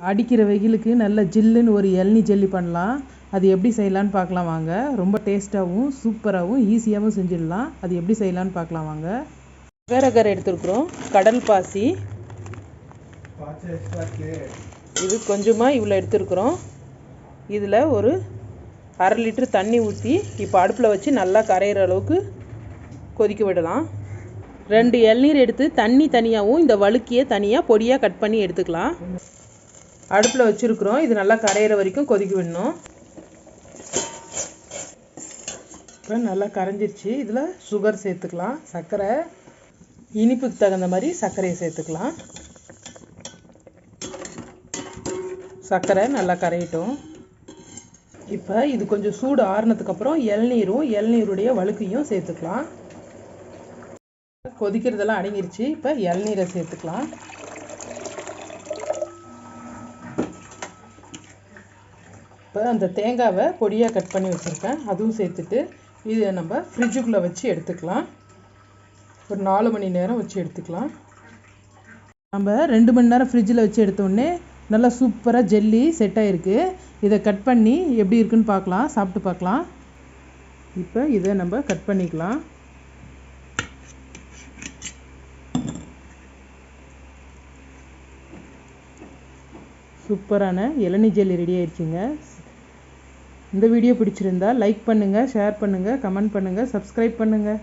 அடிக்கிற வெயிலுக்கு நல்ல ஜில்லுன்னு ஒரு இளநீ ஜெல்லி பண்ணலாம். அது எப்படி செய்யலான்னு பார்க்கலாம் வாங்க. ரொம்ப டேஸ்ட்டாகவும் சூப்பராகவும் ஈஸியாகவும் செஞ்சிடலாம். அது எப்படி செய்யலான்னு பார்க்கலாம் வாங்க. அகர் எடுத்துருக்குறோம், கடல் பாசி இது கொஞ்சமாக இவ்வளோ எடுத்துருக்குறோம். இதில் ஒரு 1/2 லிட்டர் தண்ணி ஊற்றி இப்போ அடுப்பில் வச்சு நல்லா கரையிற அளவுக்கு கொதிக்க விடலாம். 2 இளநீர் எடுத்து தண்ணி தனியாகவும் இந்த வழுக்கியை தனியாக பொடியாக கட் பண்ணி எடுத்துக்கலாம். அடுப்பில் வச்சுருக்குறோம். இது நல்லா கரையிற வரைக்கும் கொதிக்க விடணும். இப்போ நல்லா கரைஞ்சிருச்சு. இதில் சுகர் சேர்த்துக்கலாம். சர்க்கரை இனிப்புக்கு தகுந்த மாதிரி சர்க்கரையை சேர்த்துக்கலாம். சர்க்கரை நல்லா கரையட்டும். இப்போ இது கொஞ்சம் சூடு ஆறுனதுக்கப்புறம் இளநீருடைய வழுக்கையும் சேர்த்துக்கலாம். கொதிக்கிறதெல்லாம் அடங்கிருச்சு. இப்போ இளநீரை சேர்த்துக்கலாம். இப்போ அந்த தேங்காவை பொடியாக கட் பண்ணி வச்சுருக்கேன், அதுவும் சேர்த்துட்டு இதை நம்ம ஃப்ரிட்ஜுக்குள்ளே வச்சு எடுத்துக்கலாம். ஒரு 4 மணி நேரம் வச்சு எடுத்துக்கலாம். நம்ம 2 மணி நேரம் ஃப்ரிட்ஜில் வச்சு எடுத்தோடனே நல்லா சூப்பராக ஜெல்லி செட் ஆகிருக்கு. இதை கட் பண்ணி எப்படி இருக்குன்னு பார்க்கலாம், சாப்பிட்டு பார்க்கலாம். இப்போ இதை நம்ம கட் பண்ணிக்கலாம். சூப்பரான இளநீ ஜெல்லி ரெடி ஆயிடுச்சுங்க. இந்த வீடியோ பிடிச்சிருந்தா லைக் பண்ணுங்கள், ஷேர் பண்ணுங்கள், கமெண்ட் பண்ணுங்கள், சப்ஸ்கிரைப் பண்ணுங்கள்.